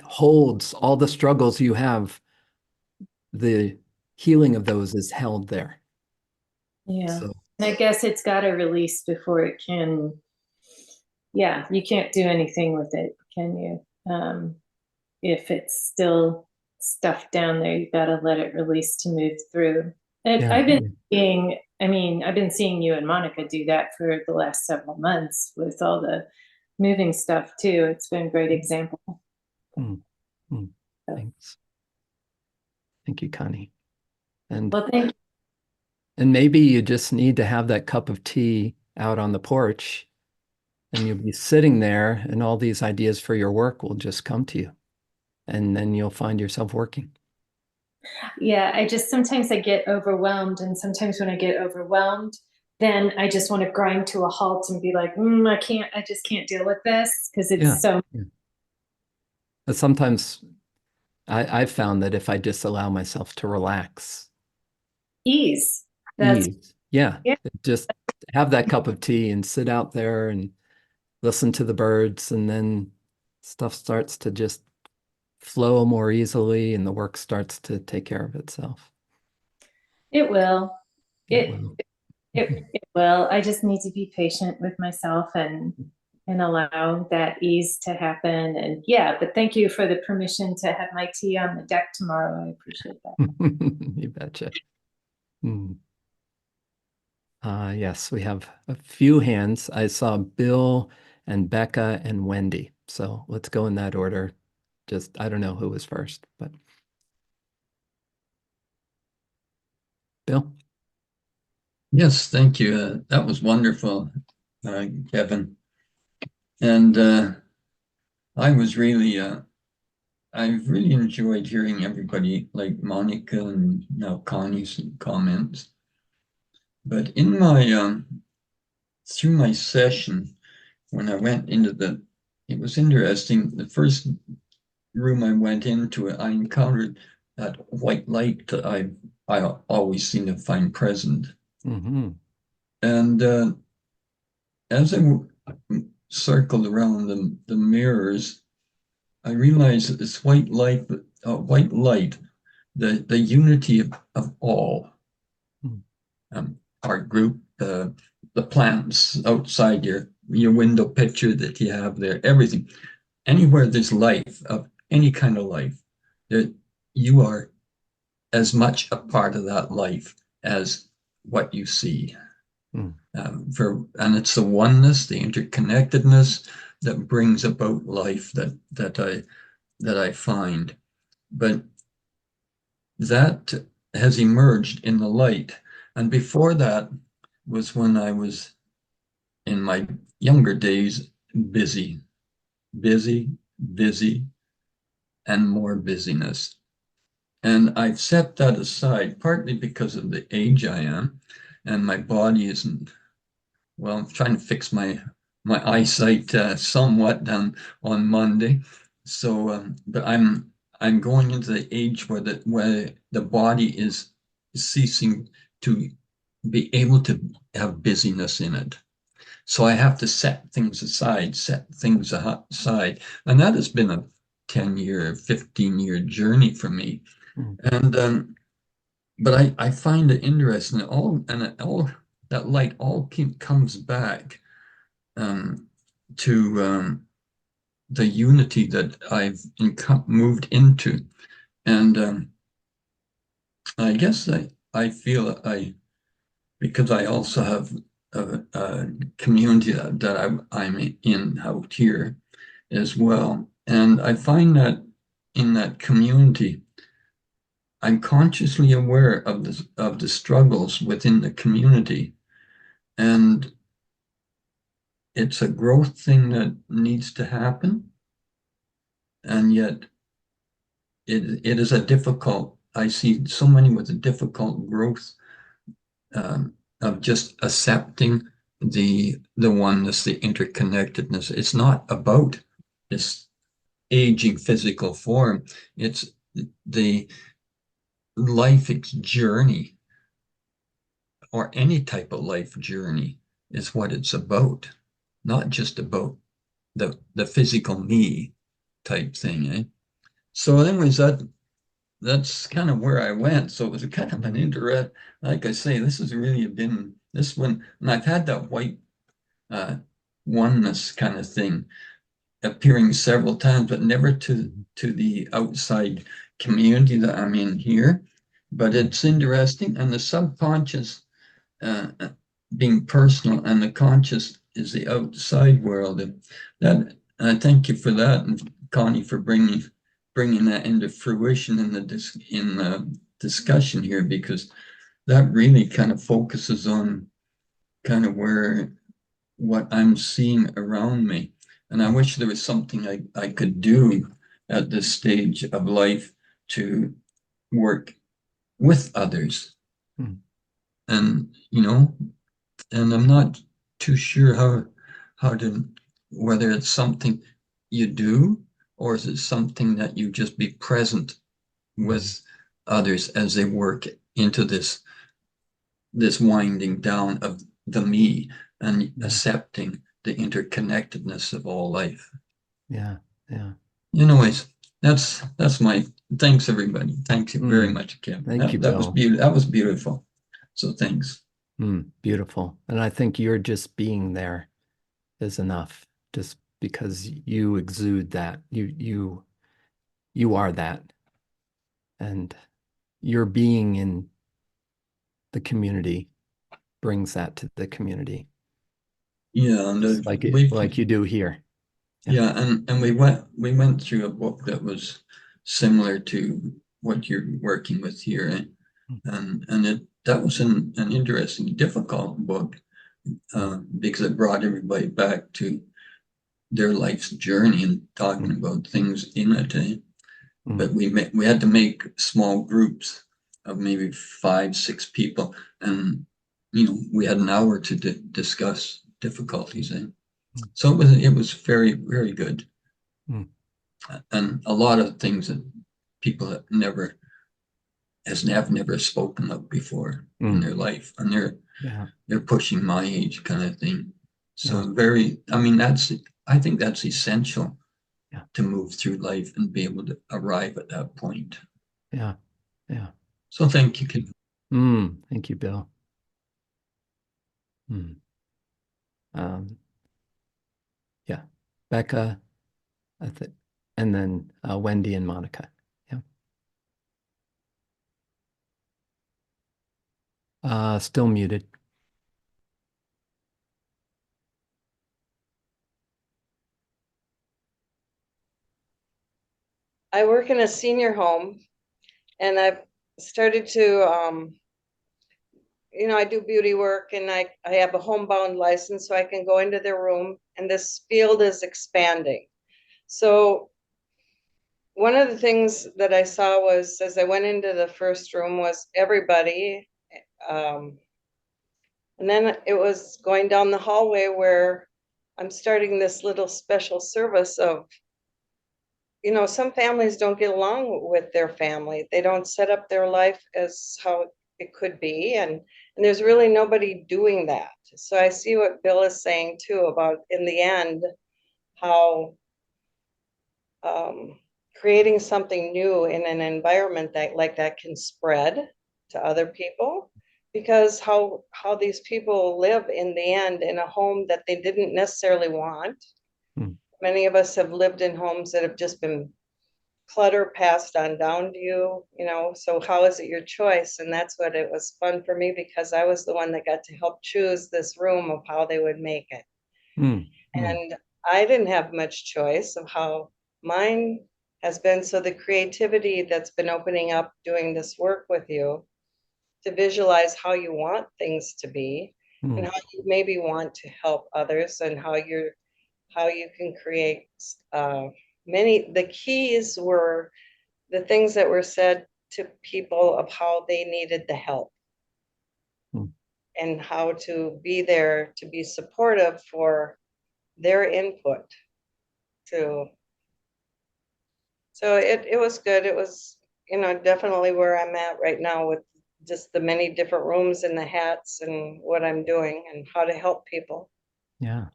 holds all the struggles you have. The healing of those is held there. Yeah. So, And I guess it's got to release before it can. Yeah, you can't do anything with it, can you? If it's still stuffed down there, you've got to let it release to move through. And yeah. I've been seeing you and Monica do that for the last several months with all the moving stuff too. It's been a great example. Thanks. Thank you, Connie. And Well, thank you. And maybe you just need to have that cup of tea out on the porch, and you'll be sitting there and all these ideas for your work will just come to you. And then you'll find yourself working. Yeah, sometimes I get overwhelmed. And sometimes when I get overwhelmed, then I just want to grind to a halt and be like, I just can't deal with this because it's so. Yeah. But sometimes I've found that if I just allow myself to relax, Ease. Yeah. Just have that cup of tea and sit out there and listen to the birds, and then stuff starts to just flow more easily and the work starts to take care of itself. It will. It will. It will. I just need to be patient with myself and allow that ease to happen. And but thank you for the permission to have my tea on the deck tomorrow. I appreciate that. You betcha. Yes, we have a few hands. I saw Bill and Becca and Wendy. So let's go in that order. I don't know who was first, but Bill? Yes, thank you. That was wonderful, Kevin. And I've really enjoyed hearing everybody like Monica and now Connie's comments. But in through my session, when I went into it was interesting. The first room I went into, I encountered that white light that I always seem to find present. And as I circled around the mirrors, I realized that this white light, the unity of all, our group, the plants outside your window picture that you have there, everything, anywhere there's life, of any kind of life, that you are as much a part of that life as what you see. And it's the oneness, the interconnectedness that brings about life that I find. But that has emerged in the light. And before that was when I was in my younger days, busy, busy, busy, and more busyness. And I've set that aside, partly because of the age I am, and my body isn't, well, I'm trying to fix my eyesight somewhat on Monday. So, but I'm going into the age where the body is ceasing to be able to have busyness in it. So I have to set things aside, and that has been a 10-year, 15-year journey for me. And but I find it interesting. All that light comes back to the unity that I've moved into, and I guess I feel because I also have a community that I'm in out here as well, and I find that in that community, I'm consciously aware of the struggles within the community, and it's a growth thing that needs to happen, and yet it is a difficult. I see so many with a difficult growth of just accepting the oneness, the interconnectedness. It's not about this aging physical form. It's the life journey, or any type of life journey, is what it's about, not just about the physical me type thing, eh? So anyways, that's kind of where I went. So it was kind of an interest, like I say, this has really been this one, and I've had that white oneness kind of thing appearing several times, but never to the outside community that I'm in here. But it's interesting, and the subconscious being personal, and the conscious is the outside world. And that, and I thank you for that, and Connie, for bringing that into fruition in the discussion here, because that really kind of focuses on kind of what I'm seeing around me. And I wish there was something I could do at this stage of life to work with others. And and I'm not too sure how to, whether it's something you do, or is it something that you just be present with others as they work into this winding down of the me, and accepting the interconnectedness of all life. Yeah. Anyways, that's my thanks, everybody. Thank you very much, Kim. Thank you, That was Bill. beautiful. That was beautiful. So thanks. Beautiful. And I think you're just being there is enough, just because you exude that. You are that. And your being in the community brings that to the community. Yeah, and like you do here. Yeah, and we went through a book that was similar to what you're working with here, and that was an interesting, difficult book, because it brought everybody back to their life's journey and talking about things in it. But we had to make small groups of maybe 5-6 people, and we had an hour to discuss difficulties. So it was very, very good. And a lot of things that people have never spoken of before in their life, and they're pushing my age kind of thing. So I think that's essential to move through life and be able to arrive at that point. Yeah. So thank you, Kim. Thank you, Bill. Yeah, Becca, and then Wendy and Monica. Yeah. Still muted. I work in a senior home, and I've started to, I do beauty work, and I have a homebound license, so I can go into their room, and this field is expanding. So one of the things that I saw was, as I went into the first room, was everybody. And then it was going down the hallway where I'm starting this little special service of, some families don't get along with their family. They don't set up their life as how it could be. And there's really nobody doing that. So I see what Bill is saying too about, in the end, how creating something new in an environment that can spread to other people, because how these people live in the end in a home that they didn't necessarily want. Many of us have lived in homes that have just been clutter passed on down to you, so how is it your choice? And that's what it was fun for me, because I was the one that got to help choose this room of how they would make it. And I didn't have much choice of how mine has been. So the creativity that's been opening up doing this work with you, to visualize how you want things to be, and how you maybe want to help others, and how you can create the keys were the things that were said to people of how they needed the help, and how to be there to be supportive for their input too. So it was good. It was, definitely where I'm at right now, with just the many different rooms and the hats and what I'm doing and how to help people. Yeah.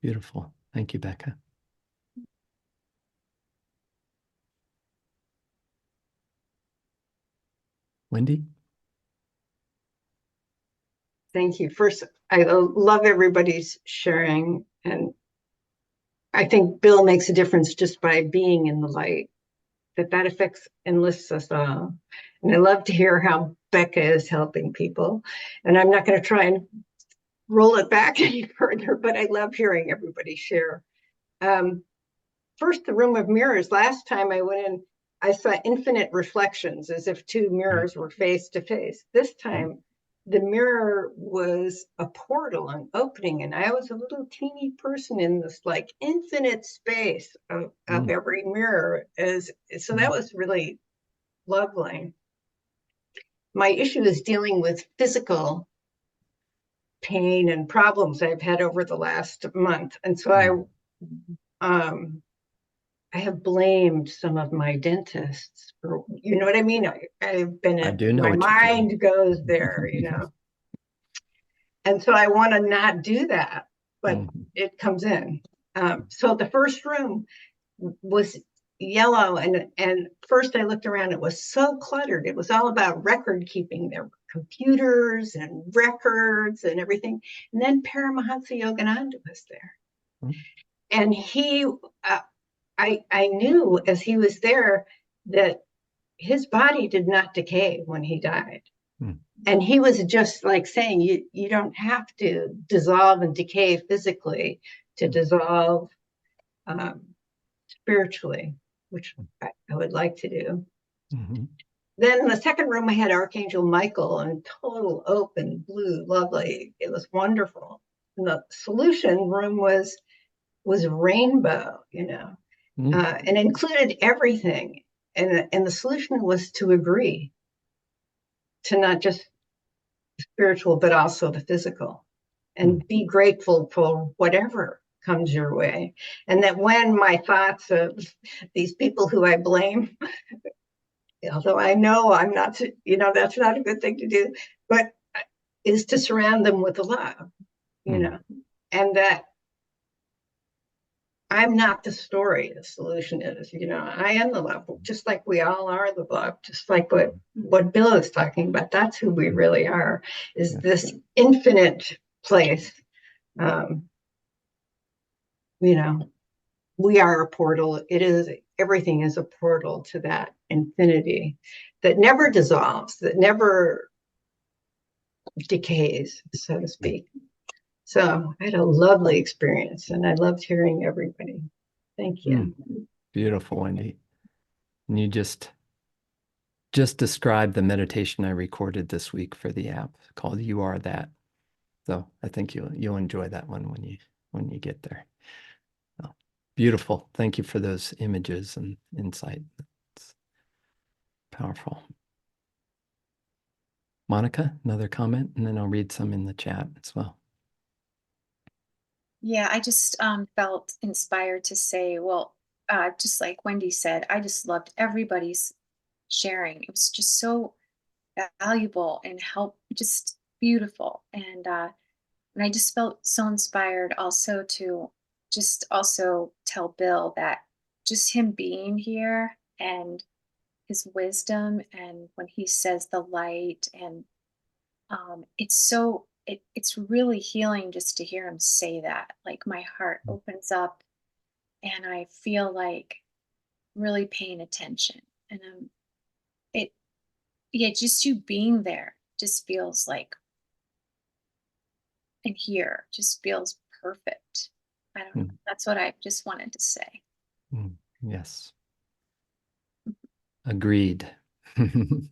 Beautiful. Thank you, Becca. Wendy? Thank you. First, I love everybody's sharing, and I think Bill makes a difference just by being in the light, that affects and lifts us all. And I love to hear how Becca is helping people. And I'm not going to try and roll it back any further, but I love hearing everybody share. First, the room of mirrors. Last time I went in, I saw infinite reflections, as if two mirrors were face to face. This time, the mirror was a portal, an opening, and I was a little teeny person in this like infinite space of every mirror. So that was really lovely. My issue is dealing with physical pain and problems I've had over the last month, and so I have blamed some of my dentists for, you know what I mean? I've been, I do know my what mind goes there, And so I want to not do that, but it comes in. So the first room was yellow, and first I looked around, it was so cluttered. It was all about record keeping. There were computers and records and everything. And then Paramahansa Yogananda was there. And he, I knew as he was there that his body did not decay when he died. And he was just like saying, you don't have to dissolve and decay physically to dissolve spiritually, which I would like to do. Then in the second room, I had Archangel Michael, and total open, blue, lovely. It was wonderful. And the solution room was rainbow, and included everything. And the solution was to agree to not just spiritual, but also the physical, and be grateful for whatever comes your way. And that when my thoughts of these people who I blame, although I know I'm not, that's not a good thing to do, but is to surround them with love, and that I'm not the story. The solution is, I am the love, just like we all are the love, just like what Bill is talking about. That's who we really are, is this infinite place. We are a portal. Everything is a portal to that infinity that never dissolves, that never decays, so to speak. So I had a lovely experience, and I loved hearing everybody. Thank you. Beautiful, Wendy. And you just described the meditation I recorded this week for the app called You Are That. So I think you'll enjoy that one when you get there. So, beautiful. Thank you for those images and insight. It's powerful. Monica, another comment, and then I'll read some in the chat as well. Yeah, I just felt inspired to say, well, just like Wendy said, I just loved everybody's sharing. It was just so valuable and just beautiful. And I just felt so inspired also to just also tell Bill that just him being here and his wisdom, and when he says the light, and it's really healing just to hear him say that. Like my heart opens up and I feel like really paying attention. And it yeah, just you being there just feels like, and here just feels perfect. I don't know. That's what I just wanted to say. Yes. Agreed. And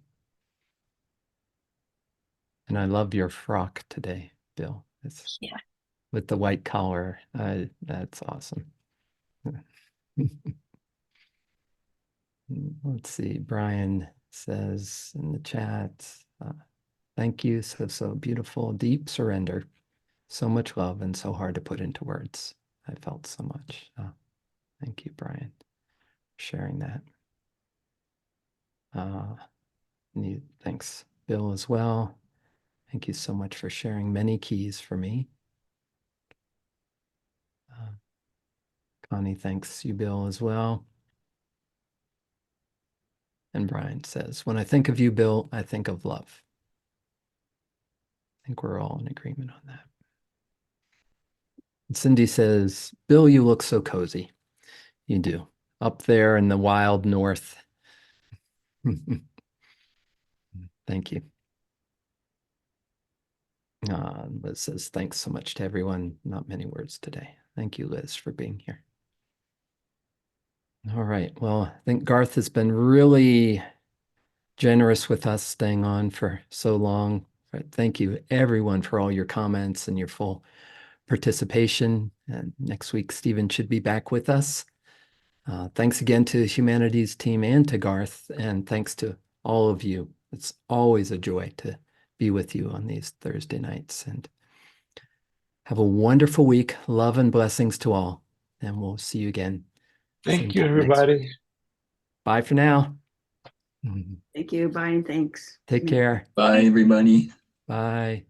I love your frock today, Bill. Yeah. With the white collar. That's awesome. Let's see. Brian says in the chat, thank you. So beautiful, deep surrender. So much love and so hard to put into words. I felt so much. Thank you, Brian, for sharing that. Thanks, Bill, as well. Thank you so much for sharing many keys for me. Connie thanks you, Bill, as well. And Brian says, when I think of you, Bill, I think of love. I think we're all in agreement on that. And Cindy says, Bill, you look so cozy. You do. Up there in the wild north. Thank you. Liz says, thanks so much to everyone. Not many words today. Thank you, Liz, for being here. All right. Well, I think Garth has been really generous with us staying on for so long. Thank you, everyone, for all your comments and your full participation. And next week, Stephen should be back with us. Thanks again to Humanities team and to Garth, and thanks to all of you. It's always a joy to be with you on these Thursday nights. And have a wonderful week. Love and blessings to all. And we'll see you again. Thank you, everybody. Bye for now. Thank you. Bye and thanks. Take care. Bye, everybody. Bye.